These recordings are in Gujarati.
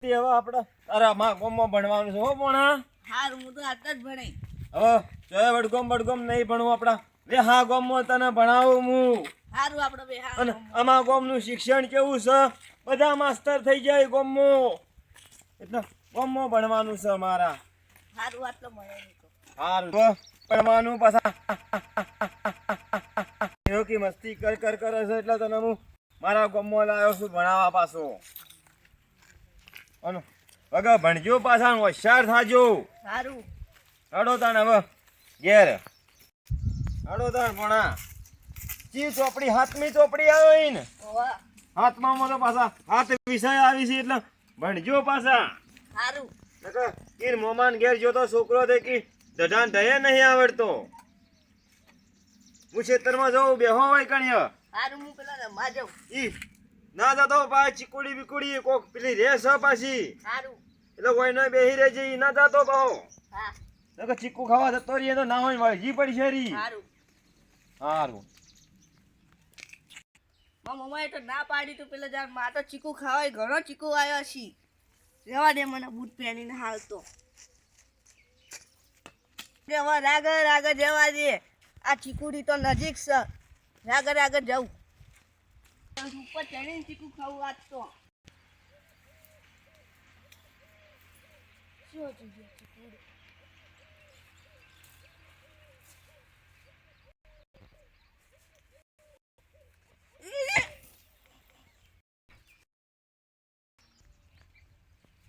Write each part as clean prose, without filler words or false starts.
મસ્તી હવે આપણે તારા માં ગોમમાં ભણવાનું છે હો ભણા. હારું હું તો આજ જ ભણાઈ. હવે ચોય વડગોમ નહીં ભણવું આપડા વે હા ગોમમાં તને ભણાવું હું. હારું આપણે બે હા. અને આમાં ગોમનું શિક્ષણ કેવું છે બધા માસ્તર થઈ જાય ગોમમાં એટલે ગોમમાં ભણવાનું છે મારા. હારું આટલો મળે નહીં તો. હારું તો ભણવાનું પાછા એવો કે મસ્તી કરે છે એટલે તને હું મારા ગોમમાં લાવ્યો છું ભણાવવા પાછો. અને વગર ભણજો પાછા હોશિયાર થાજો. હારું. હડો તાણ હવે ઘેર હડો તાણ ભણા. ચી ચોપડી હાથમી ચોપડી આવે ને ઓવા. હાથમાં તો પાછા હાથ વિષય આવી છે એટલે ભણજો પાછા. હારું. નકર કીર મોમાન ઘેર જોતો છોકરો તે કી દઢાન ઢયે નહીં આવડતો. હું ખેતરમાં જાઉં બેહો હોય કણ્ય હારું હું પેલા રમવા જાઉં. ઈ ના જતો પાછી ચીકુડી બીકુડી કોક પેલી રેસ પાછી હારું. એટલે કોઈ નહીં બેહી રહેજે ઈ ના જતો બહો. હા. નકર ચીકુ ખાવા જતો રહીએ તો ના હોય વળગી પડી છે રી. હારું. હારું. મારા મમ્માએ તો ના પાડી તું પેલા જાર માં તો ચીકુ ખાવાય ઘણો ચીકુ આવ્યો છે. રહેવા દે મને બૂટ પહેરીને હાલતો. હવે રાગ જવા દે. આ ચીકુડી તો નજીક છે. રાગ જાઉં. ઉપર ચડીને ચીકુ ખાવું આજ તો. શું હતું જે ચીકુડી?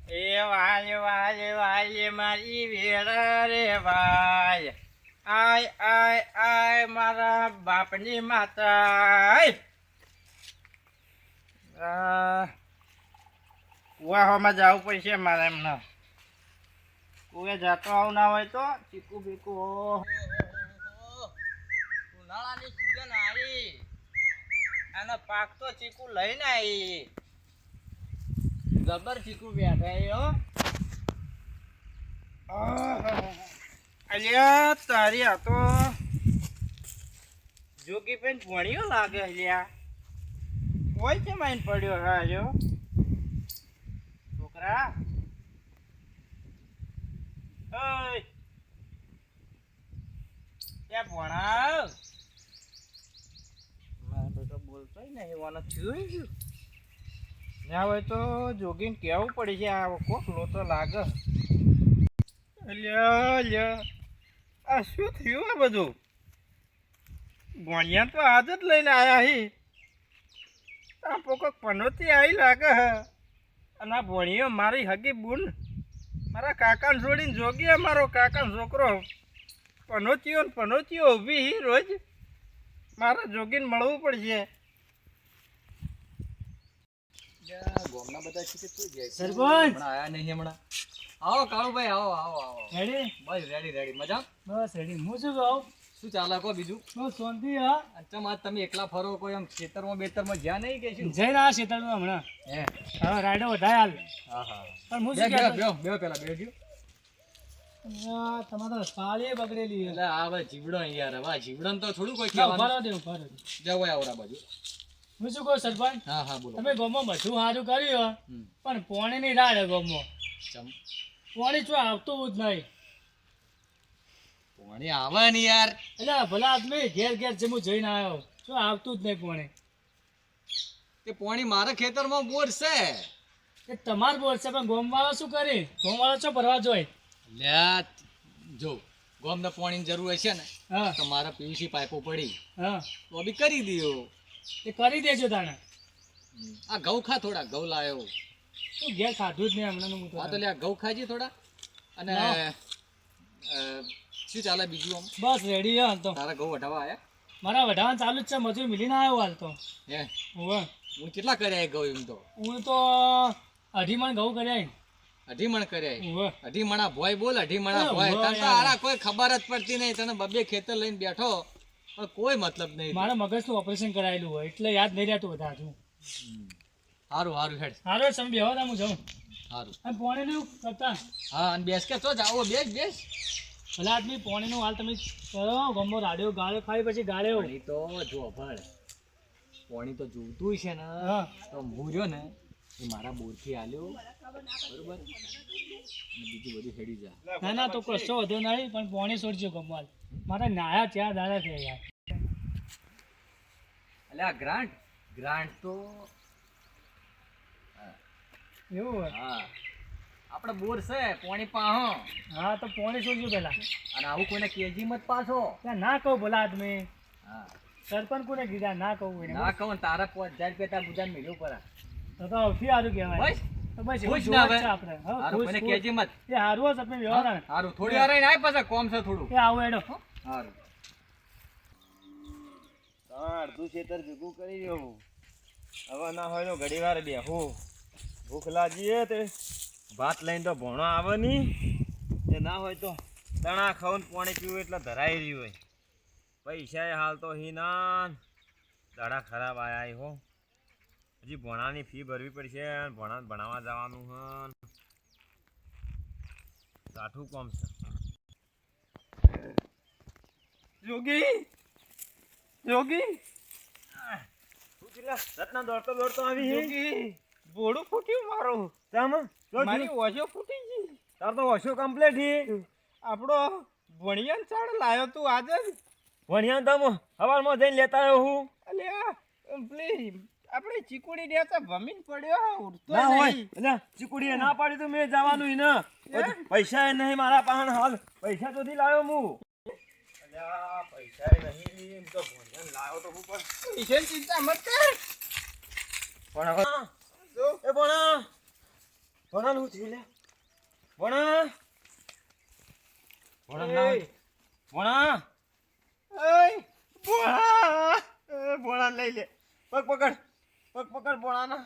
એ વાય મારી વેળા રે વાય આય મારા બાપની માતા કુવામાં જવું પડશે મારે એમને. કુએ જતો આવું ના હોય તો ચીકુ બીકુ ઉનાળાની સિઝન આવી અને પાક તો ચીકુ લઈને આવી. જબર ચીકુ બેઠા અલ્યા તારી આ તો જોગી પેન ભણ્યો લાગે અલ્યા. કોઈ છે માઇન પડ્યો હા જો છોકરા. ઓય ત્યાં ભણાવ. મારા બેટો બોલતો નહીં એવાનો થયું ગયું ના હોય તો જોગીને કેવું પડી છે. આ કોક લોતો લાગે. અલ્યા આ શું થયું આ બધું? ભણ્યા તો આજ જ લઈને આવ્યા હી. આ પોકોક પનોતી આવી લાગે હ. અને આ ભણ્યો મારી હગી બુન મારા કાકાને છોડીને જોગી અમારો કાકાનો છોકરો પનોતીઓ ઊભી હી રોજ. મારે જોગીને મળવું પડશે. ગોમના બધા છે કે જાય સરપંચ હમણાં આયા નહીં હમણાં. આવો કાળુભાઈ આવો રેડી બસ રેડી મજા. બસ રેડી. હું શું કહું? શું ચાલે કો બીજું? બસ શાંતિ હા. અચ્છા આજ તમે એકલા ફરો કોઈ આમ ખેતરમાં બેતરમાં જ્યાં નહીં કે શું? જઈને આ શેતળમાં હમણાં હે હવે રાઈડો વધારે હાલ. હા પણ હું શું કહેતો? બેહો પેલા બેહજો. તમારે તો સાળી બગડેલી છે. એટલે આ હવે જીવડો યાર હવે જીવડન તો થોડું કોઈ ઉભા કહેવાનું. રહો દે, ઉભા રહો દે. જાવ આવડા બાજુ. હું શું કહું સરપંચ? હા બોલો. તમે ગામમાં બધું સારું કર્યું હમ. પણ પોણીની રાડ હે ગામમાં. ચમ પોણી શું આવતું જ નહીં. પાણી આવે ને યાર. એટલે ભલા આદમી ઘેર છે હું જઈને આવ્યો શું આવતું જ નહીં પોણી. તે પાણી મારા ખેતરમાં બોર છે. એ તમાર બોલ છે પણ ગામવાળો શું કરી? ગામવાળો શું ભરવા જોઈએ? લ્યા જો ગોમને પાણીની જરૂર હશે ને હા તો મારા પીવીસી પાઇપો પડી હા તો બી કરી દયો. એ કરી દેજો તાણે. આ ઘઉં ખા થોડા ઘઉં લાયો. શું ઘેર ખાધું જ નહીં હમણાં હું તો. હા તો લ્યા ઘઉં ખાજી થોડા. અને લાવો. શું ચાલે બીજું આમ? બસ રેડી હે હાલ તો. તારા ઘઉં વઢાવા આયા? મારા વઢાવાનું ચાલુ જ છે. મજૂર મિલીને આવ્યો હાલ તો. હે હોવે. હું કેટલા કર્યા ઘઉં એમ તો? હું તો 2.5 મણ ઘઉં કર્યા. 2.5 મણ કર્યા. હોવે. 2.5 મણા ભોય બોલ 2.5 મણા હા, ભોય. ભોય તને તો યાર. આરા કોઈ ખબર જ પડતી નહીં. તને બબે ખેતર લઈને બેઠો પણ કોઈ મતલબ નહીં. મારા મગજનું ઓપરેશન કરાયેલું હોય એટલે યાદ નહીં રહેતું બધા હજુ. સારું હેડ હારો તમે બેહો તા હું જાઉં. સારું. અને પોણીનું કરતા હા અને બેસ કે તો જાઓ બેસ. ભલા આદમી પોણીનું હાલ તમે કરો. ગમો રાડ્યો ગાળ્યો ખાઈ પછી ગાળ્યો. પાણી તો જો ભળ પાણી તો જોવતું છે ને હા તો હું રહ્યો ને એ મારા બોરથી આલ્યો બરોબર અને બીજું બધું હેડી જાય. ના ના તો કશો વધુ નહીં પણ પોણી છોડજો કમાલ મારા નાયા ત્યાં દાડા છે યાર. એટલે આ ગ્રાન્ટ તો એવું હોય હા આપણે બોર છે પોણી પાહો હા તો પોણી છોડજો પેલા. અને આવું કોઈને કેજી મત પાછો. ત્યાં ના કહું ભલા આદમી હા સરપંચ કોને કીધા ના કહું એને ના કહું તારા 5000 રૂપિયા તાર બુજાને મેળવું પડે. તો સૌથી સારું કહેવાય. બસ તો બસ એવું ખુશ જોવા ના જ છે હવે આપણે. હા, હારું ખુશ, કોઈને ખુશ. કેજી મત. એ હારું હશે આપણે વ્યવહાર હારું થોડી વાર રહીને આય પાછા કોમ છે થોડું. એ આવું એડો હારું અડધું ખેતર ભેગું કરી રહ્યો હવે ના હોય તો ઘડી વાર બેહું ભૂખ લાગીએ તે ભાત લઈને તો ભણો આવે નહીં તે ના હોય તો દણા ખાવું પાણી પીવું એટલે ધરાઈ રહ્યું હોય પૈસા હાલ તો હીના દાડા ખરાબ આયા હો હજી ભણાની ફી ભરવી પડશે ભણાવવા જવાનું હન સાઠું કોમ છે જોગી રત્ના દોડતો દોડતો આવી જોગી બોડું ફૂટ્યું મારું. મારી ઓછો ફૂટી ગઈ. તાર તો ઓછો કમ્પ્લીટ હી આપણો ભણિયાન ચાળ લાયો તું આજે જ. ભણ્યા તમ હવારમાં જઈને લેતા આવ્યો હું અલ્યા પેલી આપણે ચીકુડી દેતા ભમીન પડ્યો ઉડતો ના હોય નહીં. એટલે ચીકુડીએ ના પાડી તો મેં જવાનું ઈ ને પૈસા નહીં મારા પાસે હાલ પૈસા તો થી લાવ્યો હું અલ્યા પૈસા નહીં એમ તો ભણ્યા લાવ્યો તો હું પણ ઈશ્વર ચિંતા મત કર. પણ હવે એ ભણા ભણા હું થયું લે ભણા ભણા ના હોય. ભણા ઓય બોળા ભણા લઈ લે પગ પકડ ભણાના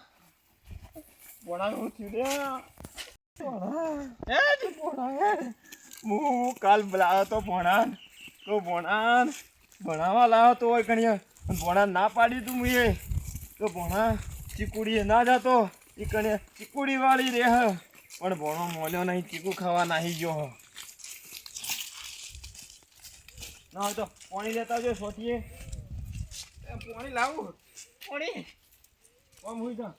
ભણા હું થયું લે હે જી બોળા હું કાલ લાવ્યો તો ભણાન તો ભણાવા લાવ્યો તો હોય કણિયા ભણા ના પાડી તું મુએ તો ભણા ચીકુડીએ ના જતો એ કણે ચીકુડી વાળી રે પણ ભણો મોલ્યો નહીં ચીકુ ખાવા નાહી ગયો ના હોય તો પાણી લેતા જો સોટીએ પાણી લાવું પાણી કોમ હોય જા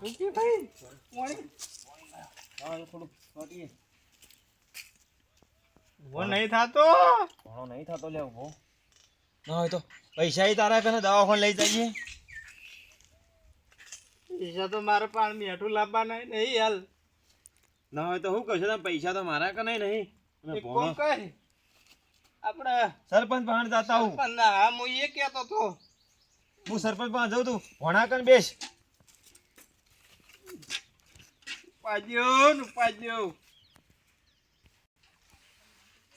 જોગી ભાઈ પાણી હા થોડું સોટીએ ઉભો નહીં થાતો. ભણો નહીં થતો લે ઉભો ના હોય તો પૈસા તારા કને દવાખાને લઈ જઈએ પૈસા તો મારે પણ મેઠું લાવવાના નહીં હાલ. ના હોય તો શું કહેશો તમે પૈસા તો મારા કને નહીં એક કોમ કર આપણે સરપંચ પાસે જતા હું પણ હા હું એ કહેતો તો હું સરપંચ પાસે જાઉં તું ભણા કન બેસ પાડ્યો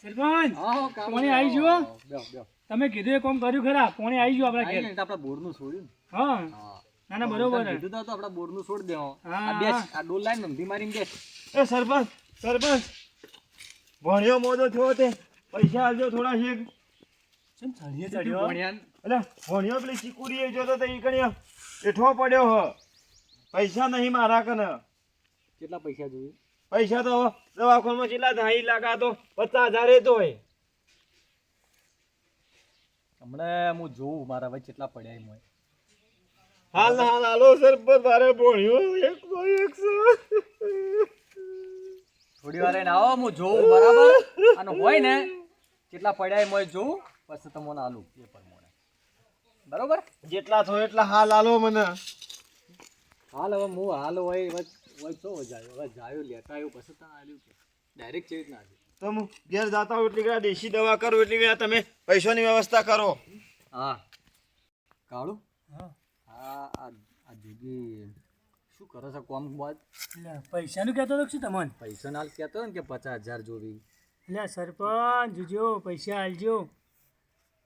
સરપંચ હા કામ પોણી આવી ગયો? બેહો બેહો તમે કીધું એ કામ કર્યું ખરા પોણી આવી ગયું આપણા આઈ ઘેર. ને તો આપણા બોરનું છોડ્યું ને. હા હા ના ના બરોબર છે. કીધું તો આપણા બોરનું છોડ દેવો. હા, આ બેસ હા. આ ડોલ લાઈન નમથી મારીને બેસ. એ સરપંચ ભણ્યો મોજો થયો તે પૈસા આલજો થોડા શેક ચડ્યો ભણ્યાન. એટલે ભણ્યો પેલી ચીકુડી જોતો તો ઈ કણી એઠો પડ્યો હ પૈસા નહીં મારા કને કેટલા પૈસા જોઈએ? પૈસા તો દવાખાનામાં કેટલા થાય લાગા તો 50,000 તો હોય હમણાં હું જોઉં મારા ભાઈ કેટલા પડ્યા એમ હોય. હાલ હાલો સરપંચ મારે ભણ્યો 100 થોડી વાર રહીને આવો હું જોઉં બરાબર અને હોય ને કેટલા પડ્યા એમ હોય જોઉં પછી તમને આલું એ પ્રમાણે બરોબર. જેટલા થયો એટલા હાલ હાલો મને હાલ હવે હું હાલ હોય તો જાયો હવે જાયો લેતા આવ્યો પછી તને આલ્યું કે ડાયરેક્ટ ચેવી રીતના આલ્યું? તો હું ઘેર જાતા હોઉં એટલી ઘણા દેશી દવા કરું એટલી ઘણા તમે પૈસાની વ્યવસ્થા કરો હા કાળું હા આ જોગી શું કરે છે કોમ બાદ એટલે પૈસાનું કહેતો હતો શું તમને? પૈસા નાલ કહેતો ને કે 50,000 જોવી. એટલે સરપંચ જોજો પૈસા આલજો.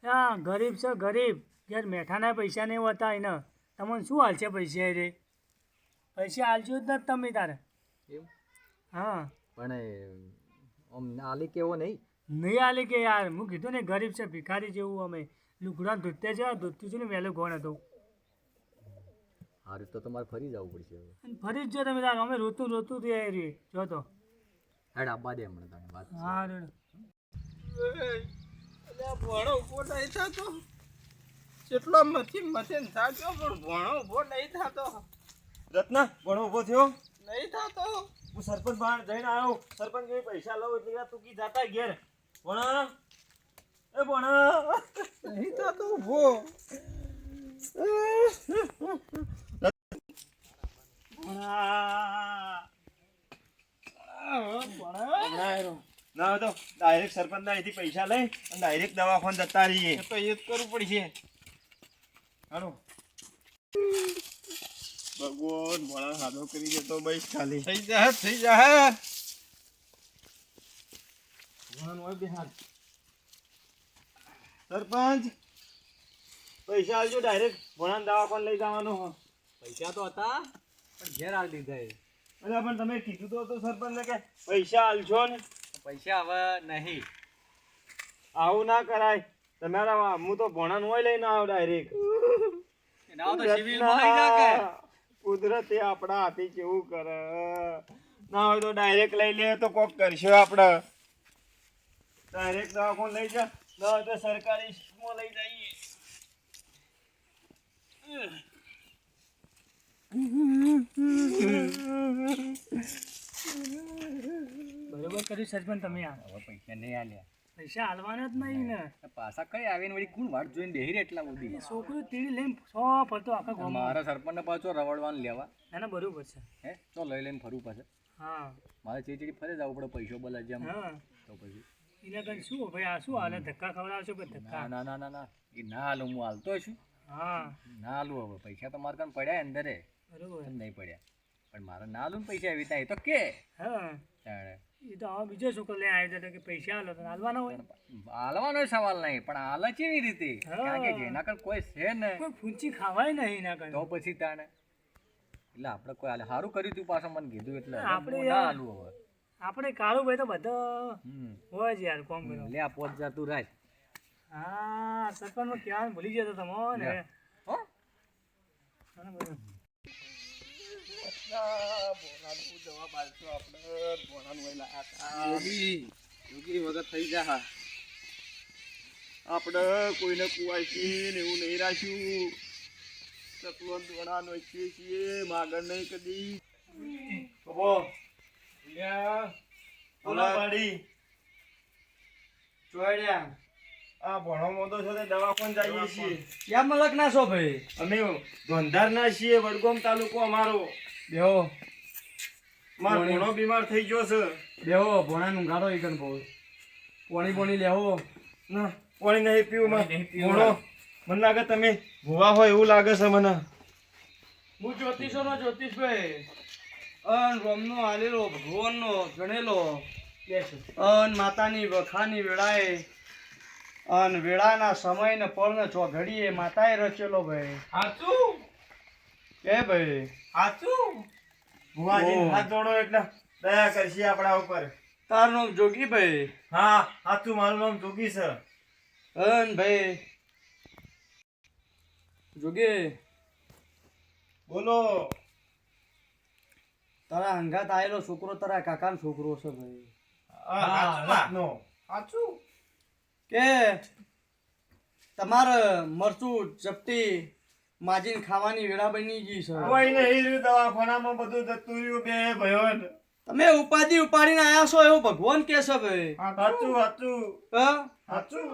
હા ગરીબ છે ગરીબ ઘેર મેઠાના પૈસા નહીં હોતા એને તમને શું હાલશે પૈસા રે પૈસા આલજો જ નથી તમે તારે. એમ હા પણ આમ આલી કેવો નહીં. નહીં આલે કે યાર હું કીધું ને ગરીબ છે ભિખારી જેવું અમે લુગડા ધોતે છે ધોતું છું ને વહેલું ગોણ હતો હારું તો તમારે ફરી જવું પડશે હવે. અને ફરી જ જો તમે તાર અમે રોતું રહી રહીએ જો તો હેડ આબા દે હમણાં તને વાત છે. હા રેડ અલ્યા ભણો ઉભો નહીં થતો કેટલો મથીને થાક્યો પણ ભણો ઉભો નહીં થતો. રત્ન ભણો ઉભો થયો. નહીં થતો. હું સરપંચ બહાર જઈને આવ્યો. સરપંચ કે પૈસા લઉં એટલે તું કી જાતા ઘેર. ભણા એ ભણા નહીં થતો ઉભો. ના હોય તો ડાયરેક્ટ સરપંચ ના અહીંથી પૈસા લઈ અને ડાયરેક્ટ દવાખાને જતા રહીએ. એ તો એ જ કરવું પડશે. હાલો ભગવાન ભણા હાથો કરી દેતો ભાઈ ખાલી થઈ જા થઈ જા. ભગવાન હોય બિહાર. સરપંચ પૈસા આવજો ડાયરેક્ટ ભણાને દવાખાને લઈ જવાનો હો. પૈસા તો હતા પણ ઘેર આલી દીધા એ. અરે પણ તમે કીધું તો હતું સરપંચને કે પૈસા આલજો ને. પૈસા હવે નહીં. આવું ના કરાય. તમારા હું તો ભણાનું હોય લઈને આવો ડાયરેક્ટ. ના તો સિવિલમાં લઈ જા કે. કુદરતે આપણા હાથી કેવું કરે. ના હોય તો ડાયરેક્ટ લઈ લે તો કોક કરશે આપણે. ડાયરેક્ટ દવાખાને લઈ જા. ના હોય તો સરકારી સ્કૂલમાં લઈ જઈએ. બરોબર કર્યું સરપંચ તમે આ. હવે પૈસા નહીં આલ્યા. પૈસા હાલવાના જ નહીં ને. પાછા કઈ આવીને વળી કોણ વાટ જોઈને બેહી રહે એટલા બધી. છોકરું તીડી લઈને સો ફરતો આખા ગામમાં. મારા સરપંચને પાછો રવડવાનું લેવા. ના ના બરોબર છે. હે તો લઈ લઈને ફરવું પાછે. હા મારે ચીચડી ફરે જવું પડે પૈસો બોલા જેમ. હા તો પછી એને કઈ શું ભાઈ આ શું હાલે ધક્કા ખવડાવશો કે ધક્કા. ના ના ના ના એ ના હાલું હું હાલતો છું. હા ના હાલું હવે પૈસા તો મારે કાન પડ્યા અંદરે બરોબર. નહીં પડ્યા પણ મારે ના હાલું ને પૈસા એવી થાય તો કે હા તાણે. એ તો હવે બીજો છોકરો લઈ આવ્યો હતો કે પૈસા હાલો તો હાલવાના હોય. હાલવાનો સવાલ નહીં પણ હાલે કેવી રીતે હા. કારણ કે જેના કર કોઈ છે ને કોઈ ફૂંચી ખાવાય નહીં ના કરે. તો પછી તાણે એટલે આપણે કોઈ હાલે સારું કર્યું તું પાછું મને કીધું એટલે આપણે હું ના યાર- હાલું હવે. આપણે કાળું ભાઈ તો બધા હમ હોય જ યાર કોમ કરો. લે આ 5000 તું રાખ. હા સરપંચ નું ક્યાં ભૂલી જતો તમે ને. લે. હો હા, બરોબર. યોગી વગર થઈ જા. આપણે કોઈને કુવાયથી ને એવું નહીં રાખ્યું. ચકલો દોણા નોખીએ છીએ માગણ નહીં કદી. બોલો પાડી. ચોડ્યા આ ભણો મોટો છે તે દવાખાને જઈએ છીએ. ક્યાં મલક ના છો ભાઈ? અમે ધોંધારના છીએ. વડગામ તાલુકો અમારો. બેહો મારો ભણો બીમાર થઈ ગયો છે. બેહો ભોણાનું ગાડો ઈકન બહુ પોણી પોણી લેવો. ના પાણી નહીં પીવું ભણો. મને લાગે તમે ભૂવા હોય એવું લાગે છે મને. હું જ્યોતિષો નો જ્યોતિષભાઈ અન રોમનો હાલેલો ભગવાનનો ગણેલો અન માતાની વખાની વેળાએ અન વેળાના સમયને પળને ચોઘડીએ માતાએ રચેલો ભાઈ. સાચું કે ભાઈ સાચું. ભુવાજી હાથ જોડો એટલે દયા કરશે આપણા ઉપર. તારું નામ જોગી ભાઈ? હા સાચું મારું નામ જોગી છે. અન ભાઈ જોગી બોલો. તારા હંગાત આયેલો છોકરો તારા કાકાનો છોકરો છે ભાઈ. સાચું. સાચું કે તમારે મરચું ચપટી માજીને ખાવાની વેળા બની ગઈ છે. કોઈ નહીં રહ્યું દવાખાનામાં બધું જતું રહ્યું બે ભયો. તમે ઉપાધિ ઉપાડીને આયા છો એવું ભગવાન કે છે ભાઈ. સાચું સાચું હા? સાચું.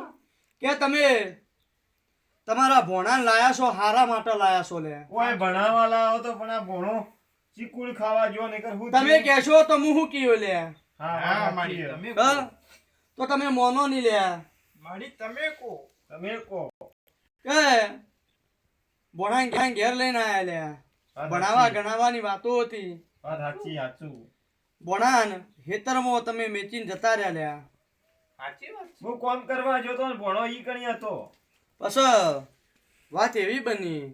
કે તમે તમારા ભોણાને લાયા છો હારા માટે લાયા છો લે. કોઈ ભણાવવા લાવો તો પણ આ ભણો ચીકુડ ખાવા જો નકર હું તમે કહેશો તો હું શું કયો લે? હા મારી તમે હા? તો તમે મોનો નહીં લે. મારી તમે કો તમે કો કે ભોણા ઘેર લઈને આયા લે. ભણાવા ગણાવાની વાતો હતી. વાત સાચી સાચું. ભોણાન હેતરમાં તમે મેચીને જતા રહ્યા લે. સાચી વાત. હું કોમ કરવા જોતો ને ભણો ઈ કણી હતો. પછી વાત એવી બની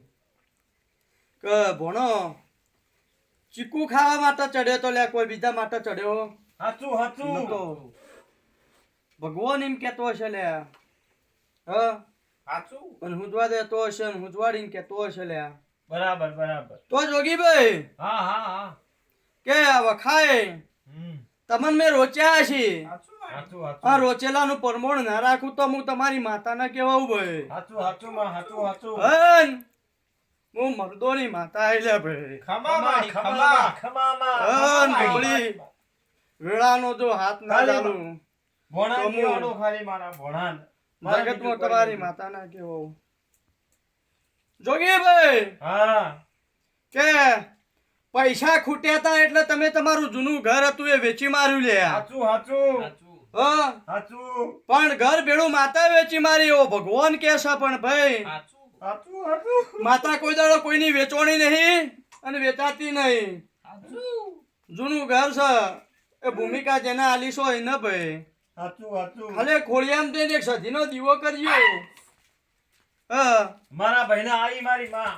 કે ભોણો ચીકુ ખાવા માટે ચડ્યો તો લે, કોઈ બીજા માટે ચડ્યો સાચું સાચું. નતો. ભગવાન એમ કેતો હશે લે. હા? સાચું. અને હુંજવા દેતો હશે ને હુંજવાડીને કેતો હશે લે. બરાબર બરાબર. તો જોગીભાઈ હા હા હા. કે આ વખાય તમને મેં રોચ્યા છે સાચું આ સાચું રોચેલાનું પરમોણ ના રાખું તો હું તમારી માતાને કહેવાઉં ભાઈ સાચું સાચું માં સાચું સાચું હન હું મર્દોની માતા આઈલે ભાઈ ખમા ખમા ખમા હન બોલી વેળાનો જો હાથ ના ખાલી ચાલુ ભોણા તો હું- કહેવાનો ખાલી મારા ભોણાન જગતમાં તમારી માતાના કહેવાઉં જોગીભાઈ હા કે પૈસા ખૂટ્યા હતા એટલે તમે તમારું જૂનું ઘર હતું એ વેચી માર્યું લે સાચું સાચું હા સાચું પણ ઘર ભેળું માતા વેચી મારી એવો ભગવાન કે છે પણ ભાઈ સાચું સાચું માતા કોઈ દાડો કોઈની વેચવાની નહીં અને વેચાતી નહીં જૂનું ઘર છે એ ભૂમિકા જેને આલીશો હોય ને ભાઈ સાચું સાચું ખાલી ખોડિયામ દઈને એક સધીનો દીવો કરજો હા મારા ભાઈને આવી મારી માં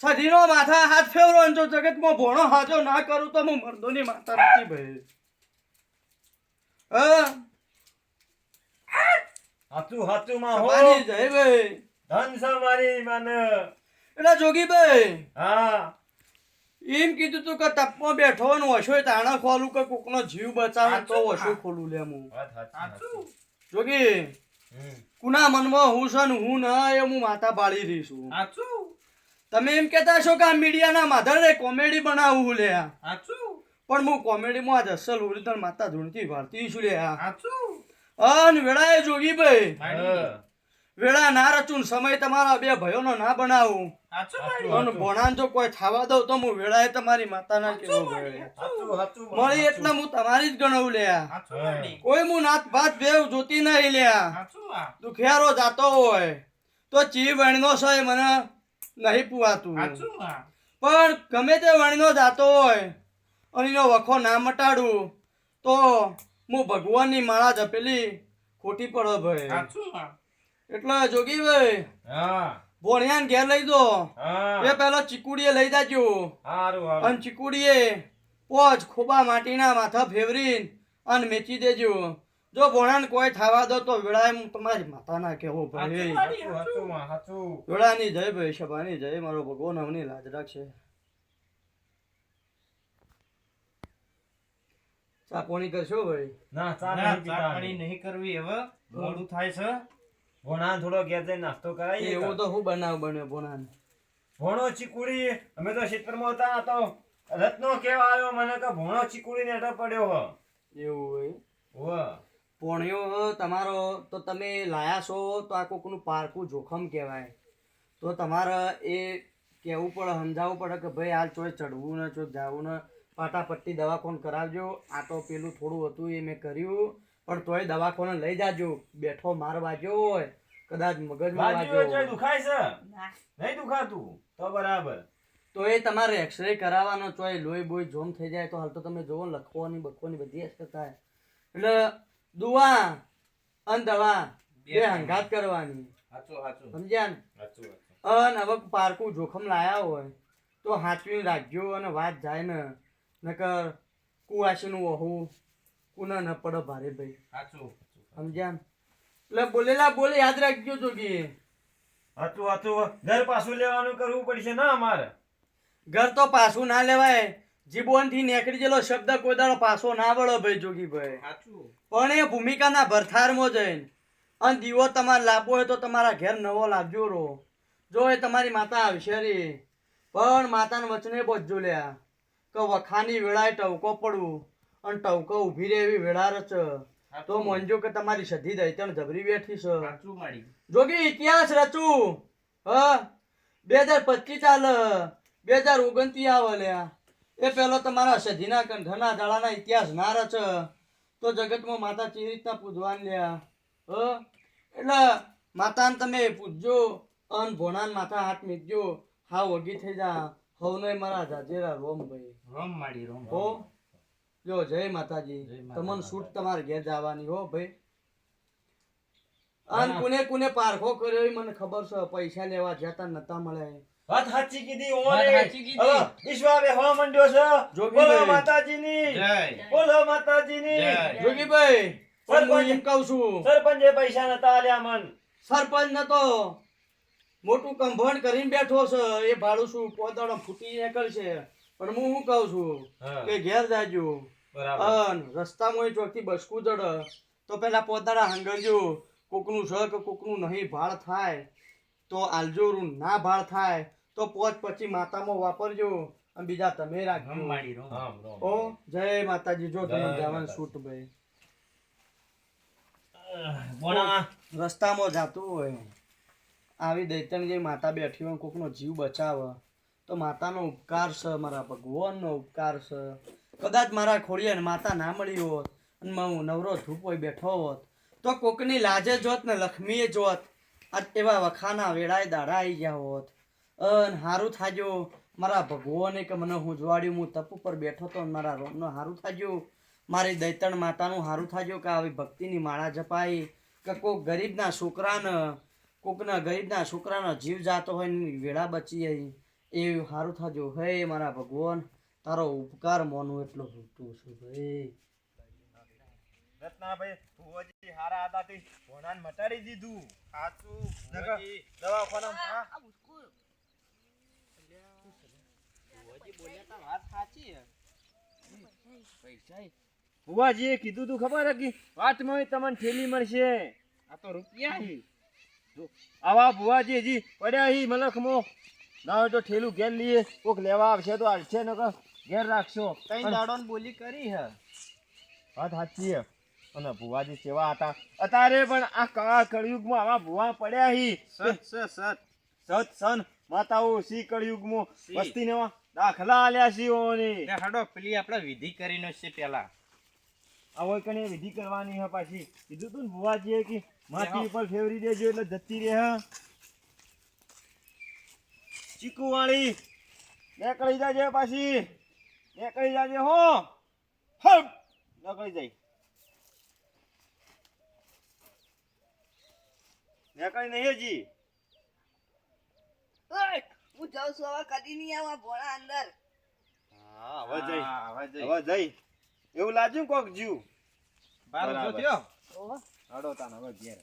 સધીનો માથા હાથ ફેરવો ને જો જગતમાં ભોણો હાજો ના કરું તો હું મર્દોની માતા નથી ભાઈ હા સાચું સાચું માં હો મારી જય ભાઈ ધન છે મારી માને એટલે જોગીભાઈ હા એમ કીધું તું કે તપમાં બેઠો ને વશોય તાણા ખોલું કે કોકનો જીવ બચાવે તો વશો ખોલું લે હું વાત સાચું જોગી કુના મનમાં હું છે ને હું ના એ હું માતા પાડી રહી છું તમે એમ કહેતા છો કે આ મીડિયાના માધરે કોમેડી બનાવવું લે પણ હું કોમેડીમાં આજ અસલ ઓરિજિનલ માતા ધૂણતી ભારતી છું લે અન વેળાએ જોગીભાઈ વેળા ના રચું સમય તમારા બે ભાઈઓનો ના બનાવું અને ભોણાન જો કોઈ થાવા દઉં તો હું વેળાએ તમારી માતાના કેવું ભાઈ સાચું સાચું મળી એટલે હું તમારી જ ગણવું લ્યા કોઈ હું નાત ભાત ભેવ જોતી નહીં લ્યા દુખિયારો જાતો હોય તો ચી વણનો છે મને નહીં પુવાતું પણ ગમે તે વણનો જાતો હોય અને એનો વખો ના મટાડું તો હું ભગવાનની માળા જપેલી ખોટી પડે ભાઈ એટલે જોગીભાઈ હા ભોણિયાને ઘેર લઈ દો હા એ પેલા ચીકુડીએ લઈ જાજો હારું અને હારું ચીકુડીએ પોચ ખોબા માટીના માથા ફેવરીને અને મેચી દેજો જો ભોણાને કોઈ થાવા દો તો વેળાએ હું તમારી માતાના કહેવો ભાઈ સાચું સાચું માં સાચું વેળાની જય ભાઈ સભાની જય મારો ભગવાન અવની લાજ રાખશે ચા પાણી કરશો ભાઈ ના ચા નહીં પીતા ભોણા થોડો ઘેર જઈને નાસ્તો કરાવીએ એવું તો હું બનાવ બન્યો ભોણાને ભોણો ચીકુડી અમે તો ખેતરમાં હતા તો રત્નો કેવા આવ્યો મને કે ભોણો ચીકુડી ને અડો પડ્યો હો એવું હોય વાહ પોણિયો તમારો તો તમે લાયા છો તો આ કોકનું પારકું જોખમ કહેવાય તો તમારે એ કહેવું પડે સમજાવવું પડે કે ભાઈ હાલ ચોય ચડવું ને ચોક જવું ને પાટાપટ્ટી દવાખાને કરાવજો આ તો પેલું થોડું હતું એ મેં કર્યું પણ તોય દવાખાને લઈ જાજો બેઠો માર વાગ્યો હોય કદાચ મગજમાં બાજુ હોય વાગ્યો દુખાય છે ના નહીં દુખાતું તો બરાબર તો એ તમારે એક્સરે કરાવવાનો ચોય લોહી બોય જોમ થઈ જાય તો હાલ તો તમે જોવો ને લખવાની બખવાની બધી અસર થાય એટલે દુઆ અને દવા બે હંગાત કરવાની સમજ્યા ને અને હવે પારકું જોખમ લાયા હોય તો હાચવી રાખજો અને વાત જાય ને નકર કુવાસીનું વહું કુના ન પડે ભારે ભાઈ સમજ્યા ને એટલે બોલેલા બોલે યાદ રાખજો જોગી હતું હતું ઘર પાછું લેવાનું કરવું પડશે ને અમારે ઘર તો પાછું ના લેવાય જીબોનથી નીકળી ગયેલો શબ્દ કોઈ દાડો પાછો ના વળો ભાઈ જોગીભાઈ પણ એ ભૂમિકાના ભરથારમાં જઈને અને દીવો તમારે લાવવો હોય તો તમારા ઘેર નવો લાવજો રો જો એ તમારી માતા આવશે રે પણ માતાને વચને પહોંચજો લ્યા કે વખાની વેળાએ ટવકો પડવું અને ટવકો ઊભી રહે એવી વેળા રચ તો મોનજો કે તમારી સધી દૈતણ જબરી બેઠી છે જોગી ઇતિહાસ રચું હ 2025 ચાલે 2029 આવે લ્યા એ પેલો તમારા સધીના કંઠના દાડાના ઇતિહાસ ના રચ તો જગતમાં માતા ચી રીતના પૂજવાન લ્યા એટલે માતાને તમે પૂજજો અન ભોણાન માથા હાથ મીકજો હા વગી થઈ જા હવને મારા જાજેરા રોમ ભાઈ હો જો જય માતાજી તમને શૂટ તમારે ઘેર જવાની હો ભાઈ અન કુને કુને પારખો કર્યો ઈ મને ખબર છે પૈસા લેવા જતા નતા મળે વાત સાચી કીધી ઓરે હવે ઈશ્વરે હો મંડ્યો છે જોગીભાઈ. બોલો માતાજીની બોલો માતાજીની જોગીભાઈ પણ હું એમ કહું છું સરપંચે પૈસા નતા આલ્યા મન સરપંચ ને તો મોટું કંભણ કરીને બેઠો છે એ ભાડું શું પોદડો ફૂટી નીકળશે પણ હું શું કહું છું હા. કે ઘેર જાજો બરાબર. અન રસ્તામાં એ ચોકથી બસકું જડ તો પેલા પોતાના હંગરજો કોકનું છે કે કોકનું નહીં ભાળ થાય તો આલજો રૂ ના ભાળ થાય તો પોચ પછી માતામાં વાપરજો અને બીજા તમે રાખજો રામ રામ. ઓ જય માતાજી જો તમે જય જવાનું માતાજી. છૂટ ભાઈ ભોણા. રસ્તામાં જાતું હોય આવી દૈતણ જે માતા બેઠી હોય કોકનો જીવ બચાવે તો માતાનો ઉપકાર છે મારા ભગવાનનો ઉપકાર છે કદાચ મારા ખોડિયાને માતા ના મળી હોત અને હું નવરો ધૂપ હોય બેઠો હોત તો કોકની લાજે જોત ને લક્ષ્મીએ જોત આ એવા વખાના વેળાએ દાડા આવી ગયા હોત અન હારું થાજો મારા ભગવાને કે મને હું જોવાડ્યું હું તપ ઉપર બેઠો તો ને મારા રોમનો હારું થાજો મારી દૈતણ માતાનું હારું થાજો કે આવી ભક્તિની માળા જપાઈ કે કોક ગરીબના છોકરાને કોકના ગરીબના છોકરાનો જીવ જાતો હોય ને વેળા બચી જાય એ હારું થાજો હે મારા ભગવાન તારો ઉપકાર મોનું એટલો મોટું છું ભાઈ રત્નાભાઈ ભુવાજી હારા હતા તે ભોણાને મટાડી દીધું. સાચું. નકર દવાખાનામાં આ બુસ્કુલ ભુવાજીએ કીધું તું ખબર હે કે વાતમાં તમને થેલી મળશે. આ તો રૂપિયા જો, આવા ભુવાજી હજી પડ્યા હી મલખમાં. ના હોય તો ઠેલું ઘેર લઈએ કોક લેવા આવશે તો હાલશે નકર ઘેર રાખશો. કઈ દાડોન બોલી કરી હે વાત સાચી હે. અને ભુવાજી કેવા હતા અત્યારે પણ આ કાળા કળિયુગમાં આવા ભુવા પડ્યા હી સત સન માતાઓ સી કળિયુગમાં વસ્તીને દાખલા આલ્યા સીઓની. હાડો પેલી આપણે વિધિ કરીને છે પેલા આવો કને વિધિ કરવાની હે પાછી કીધું તું ને ભુવાજીએ કે માટી ઉપર ફેવરી દેજો એટલે જતી રહે હે. ચીકુ વાળી નીકળી જાજે પાછી નીકળી જાજે હો હપ નીકળી જાય નીકળી નહીં હજી. ઓય હું જાઉં છું હવે કદી નહીં આવા ભોળા અંદર હા હવે જઈ એવું લાગ્યું કોક જીવ બાર બરાબર. થયો ઓહો હડો તાન હવે ઘેર